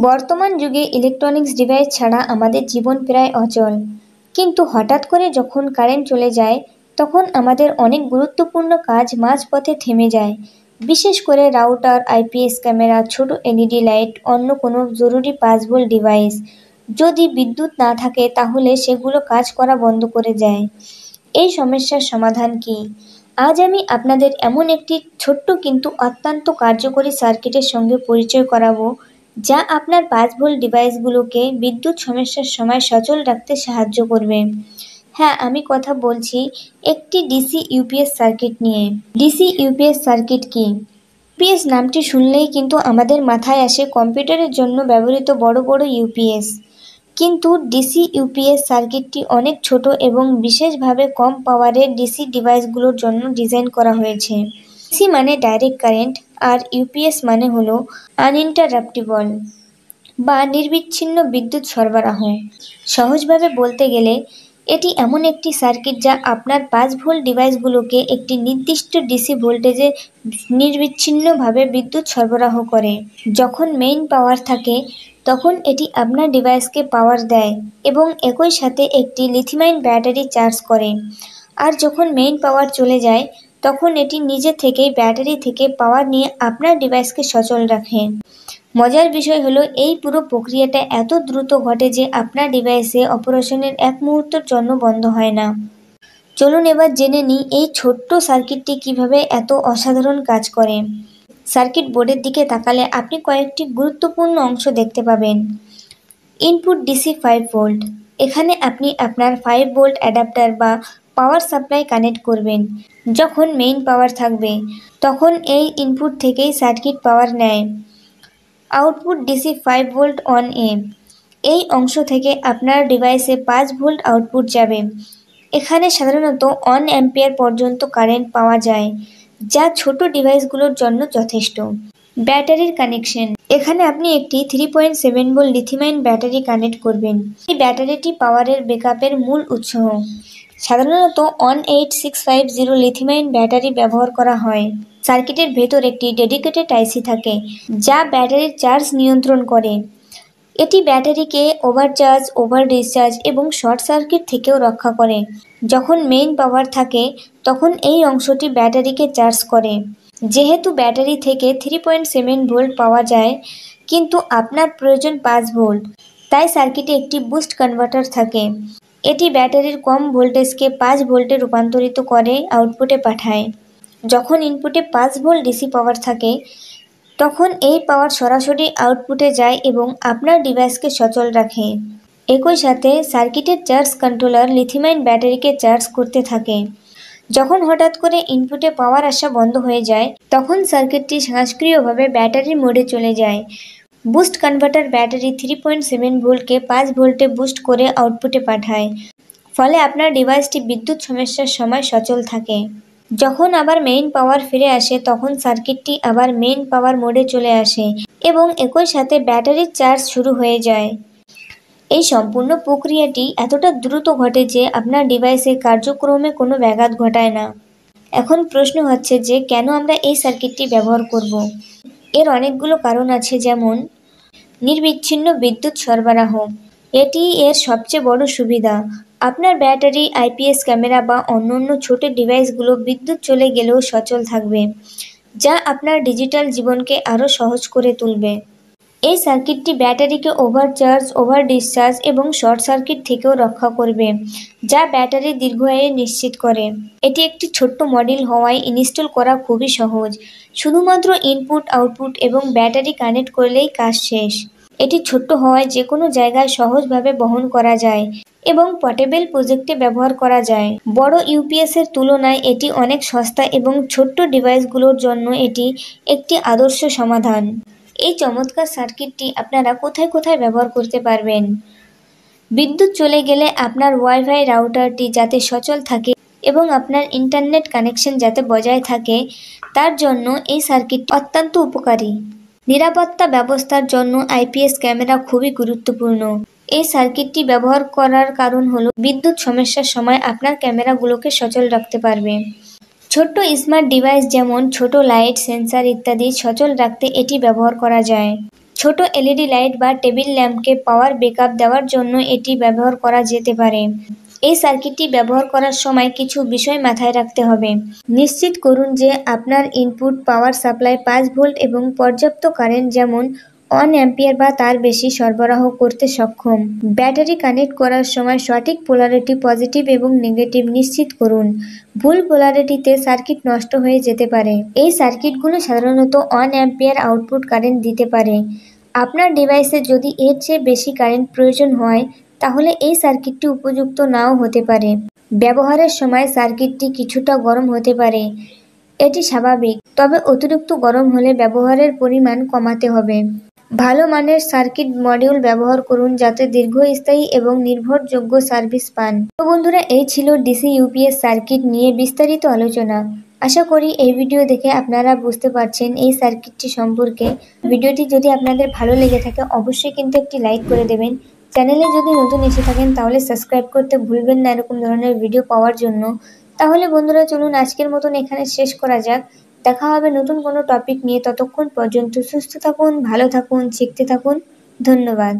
বর্তমান যুগে electronics device ছাড়া আমাদের জীবন প্রায় অচল। কিন্তু হঠাৎ করে যখন কারেন্ট চলে যায় তখন আমাদের অনেক গুরুত্বপূর্ণ কাজ মাঝপথে থেমে যায়। বিশেষ করে রাউটার, আইপিএস ক্যামেরা, ছোট এলইডি লাইট, অন্য কোনো জরুরি 5 ভোল্ট ডিভাইস। যদি বিদ্যুৎ না থাকে তাহলে সেগুলো কাজ করা বন্ধ করে যায়। এই সমস্যার সমাধান কি? আজ আমি আপনাদের এমন একটি ছোট্ট কিন্তু অত্যন্ত কার্যকরী সার্কিটের সঙ্গে পরিচয় করাবো, যা আপনার 5 ভোল্ট ডিভাইসগুলোকে বিদ্যুৎ সমস্যার সময় সচল রাখতে সাহায্য করবে। হ্যাঁ, আমি কথা বলছি একটি ডিসি ইউপিএস সার্কিট নিয়ে। ডিসি ইউপিএস সার্কিট কি? ইউপিএস নামটি শুনলেই কিন্তু আমাদের মাথায় আসে কম্পিউটারের জন্য ব্যবহৃত বড় বড় ইউপিএস। কিন্তু ডিসি ইউপিএস সার্কিটটি অনেক ছোট এবং বিশেষভাবে কম পাওয়ারের ডিসি ডিভাইসগুলোর জন্য ডিজাইন করা হয়েছে। ডিসি মানে ডাইরেক্ট কারেন্ট, আর ইউপিএস মানে হলো আনইন্টারাপ্টিবল বা নিরবিচ্ছিন্ন বিদ্যুৎ সরবরাহ। সহজভাবে বলতে গেলে এটি এমন একটি সার্কিট যা আপনার 5 ভোল্ট ডিভাইসগুলোকে একটি নির্দিষ্ট ডিসি ভোল্টেজে নিরবিচ্ছিন্নভাবে বিদ্যুৎ সরবরাহ করে। যখন মেইন পাওয়ার থাকে তখন এটি আপনার ডিভাইসকে পাওয়ার দেয় এবং একই সাথে একটি লিথিয়াম ব্যাটারি চার্জ করে। আর যখন মেইন পাওয়ার চলে যায় তখন এটি নিজে থেকেই ব্যাটারি থেকে পাওয়ার নিয়ে আপনার ডিভাইসকে সচল রাখে। মজার বিষয় হলো এই পুরো প্রক্রিয়াটা এত দ্রুত ঘটে যে আপনার ডিভাইসে অপারেশনের 1 মুহূর্তের জন্য বন্ধ হয় না। চলুন এবার জেনে নিই এই ছোট্ট সার্কিটটি কিভাবে এত অসাধারণ কাজ করে। সার্কিট বোর্ডের দিকে তাকালে আপনি কয়েকটি গুরুত্বপূর্ণ অংশ দেখতে পাবেন। Input DC 5 volt. এখানে আপনি আপনার 5 ভোল্ট অ্যাডাপ্টার বা পাওয়ার সাপ্লাই কানেক্ট করবেন। যখন মেইন পাওয়ার থাকবে তখন এই ইনপুট থেকেই সার্কিট পাওয়ার নেয়। Output DC 5 volt on a. এই অংশ থেকে আপনার ডিভাইসে 5 ভোল্ট আউটপুট যাবে। এখানে সাধারণত 1 অ্যাম্পিয়ার পর্যন্ত কারেন্ট পাওয়া যায়, যা ছোট ডিভাইসগুলোর জন্য যথেষ্ট। ব্যাটারির কানেকশন। এখানে আপনি একটি 3.7 ভোল্ট লিথিয়াম ব্যাটারি কানেক্ট করবেন। এই ব্যাটারিটি পাওয়ারের ব্যাকআপের মূল উৎস। সাধারণত 18650 লিথিয়াম ব্যাটারি ব্যবহার করা হয়। সার্কিটের ভেতর একটি ডেডিকেটেড আইসি থাকে যা ব্যাটারির চার্জ নিয়ন্ত্রণ করে। এটি ব্যাটারিকে ওভারচার্জ, ওভার ডিসচার্জ এবং শর্ট সার্কিট থেকেও রক্ষা করে। যখন মেইন পাওয়ার থাকে তখন এই অংশটি ব্যাটারিকে চার্জ করে। যেহেতু ব্যাটারি থেকে 3.7 ভোল্ট পাওয়া যায় কিন্তু আপনার প্রয়োজন 5 ভোল্ট, তাই সার্কিটে একটি বুস্ট কনভার্টার থাকে। এটি ব্যাটারির কম ভোল্টেজকে 5 ভোল্টে রূপান্তরিত করে আউটপুটে পাঠায়। যখন ইনপুটে 5 ভোল্ট ডিসি পাওয়ার থাকে তখন এই পাওয়ার সরাসরি আউটপুটে যায় এবং আপনার ডিভাইসকে সচল রাখে। একই সাথে সার্কিটের চার্জ কন্ট্রোলার লিথিয়াম ব্যাটারিকে চার্জ করতে থাকে। যখন হঠাৎ করে ইনপুটে পাওয়ার আসা বন্ধ হয়ে যায় তখন সার্কিটটি স্বয়ংক্রিয়ভাবে ব্যাটারি মোডে চলে যায়। বুস্ট কনভার্টার ব্যাটারি 3.7 ভোল্টকে 5 ভোল্টে বুস্ট করে আউটপুটে পাঠায়, ফলে আপনার ডিভাইসটি বিদ্যুৎ সমস্যার সময় সচল থাকে। যখন আবার মেইন পাওয়ার ফিরে আসে তখন সার্কিটটি আবার মেইন পাওয়ার মোডে চলে আসে এবং একই সাথে ব্যাটারির চার্জ শুরু হয়ে যায়। এই সম্পূর্ণ প্রক্রিয়াটি এতটা দ্রুত ঘটে যে আপনার ডিভাইসের কার্যক্রমে কোনো ব্যাঘাত ঘটায় না। এখন প্রশ্ন হচ্ছে যে কেন আমরা এই সার্কিটটি ব্যবহার করব? এর অনেকগুলো কারণ আছে, যেমন নিরবিচ্ছিন্ন বিদ্যুৎ সরবরাহ। এটি এর সবচেয়ে বড় সুবিধা। আপনার ব্যাটারি, আইপিএস ক্যামেরা বা অন্যান্য ছোট ডিভাইসগুলো বিদ্যুৎ চলে গেলেও সচল থাকবে, যা আপনার ডিজিটাল জীবনকে আরও সহজ করে তুলবে। এই সার্কিটটি ব্যাটারিকে ওভারচার্জ, ওভার ডিসচার্জ এবং শর্ট সার্কিট থেকেও রক্ষা করবে, যা ব্যাটারির দীর্ঘায়ু নিশ্চিত করে। এটি একটি ছোট্ট মডেল হওয়ায় ইনস্টল করা খুবই সহজ। শুধুমাত্র ইনপুট, আউটপুট এবং ব্যাটারি কানেক্ট করলেই কাজ শেষ। এটি ছোট্ট হওয়ায় যে কোনো জায়গায় সহজভাবে বহন করা যায় এবং পোর্টেবল প্রজেক্টে ব্যবহার করা যায়। বড় ইউপিএসের তুলনায় এটি অনেক সস্তা এবং ছোট্ট ডিভাইসগুলোর জন্য এটি একটি আদর্শ সমাধান। এই চমৎকার সার্কিটটি আপনারা কোথায় কোথায় ব্যবহার করতে পারবেন? বিদ্যুৎ চলে গেলে আপনার ওয়াইফাই রাউটারটি যাতে সচল থাকে এবং আপনার ইন্টারনেট কানেকশন যাতে বজায় থাকে, তার জন্য এই সার্কিটটি অত্যন্ত উপকারী। নিরাপত্তা ব্যবস্থার জন্য আইপিএস ক্যামেরা খুবই গুরুত্বপূর্ণ। এই সার্কিটটি ব্যবহার করার কারণ হলো বিদ্যুৎ সমস্যার সময় আপনার ক্যামেরাগুলোকে সচল রাখতে পারবে। ছোট্ট স্মার্ট ডিভাইস যেমন ছোট লাইট, সেন্সর ইত্যাদি সচল রাখতে এটি ব্যবহার করা যায়। ছোট এলইডি লাইট বা টেবিল ল্যাম্পকে পাওয়ার ব্যাকআপ দেওয়ার জন্য এটি ব্যবহার করা যেতে পারে। এই সার্কিটটি ব্যবহার করার সময় কিছু বিষয় মাথায় রাখতে হবে। নিশ্চিত করুন যে আপনার ইনপুট পাওয়ার সাপ্লাই 5 ভোল্ট এবং পর্যাপ্ত কারেন্ট যেমন 1 অ্যাম্পিয়ার বা তার বেশি সরবরাহ করতে সক্ষম। ব্যাটারি কানেক্ট করার সময় সঠিক পোলারিটি পজিটিভ এবং নেগেটিভ নিশ্চিত করুন। ভুল পোলারিটিতে সার্কিট নষ্ট হয়ে যেতে পারে। এই সার্কিটগুলো সাধারণত 1 অ্যাম্পিয়ার আউটপুট কারেন্ট দিতে পারে। আপনার ডিভাইসে যদি এর চেয়ে বেশি কারেন্ট প্রয়োজন হয় তাহলে এই সার্কিটটি উপযুক্ত নাও হতে পারে। ব্যবহারের সময় সার্কিটটি কিছুটা গরম হতে পারে, এটি স্বাভাবিক, তবে অতিরিক্ত গরম হলে ব্যবহারের পরিমাণ কমাতে হবে। ভালো মানের সার্কিট মডিউল ব্যবহার করুন যাতে দীর্ঘস্থায়ী এবং নির্ভরযোগ্য সার্ভিস পান। তো বন্ধুরা, এই ছিল ডিসি ইউপিএস সার্কিট নিয়ে বিস্তারিত আলোচনা। আশা করি এই ভিডিও দেখে আপনারা বুঝতে পারছেন এই সার্কিটটি সম্পর্কে। ভিডিওটি যদি আপনাদের ভালো লেগে থাকে অবশ্যই কিন্তু একটি লাইক করে দেবেন। চ্যানেলে যদি নতুন এসে থাকেন তাহলে সাবস্ক্রাইব করতে ভুলবেন না এরকম ধরনের ভিডিও পাওয়ার জন্য। তাহলে বন্ধুরা চলুন আজকের মতন এখানে শেষ করা যাক। দেখা হবে নতুন কোনো টপিক নিয়ে। ততক্ষণ পর্যন্ত সুস্থ থাকুন, ভালো থাকুন, শিখতে থাকুন। ধন্যবাদ।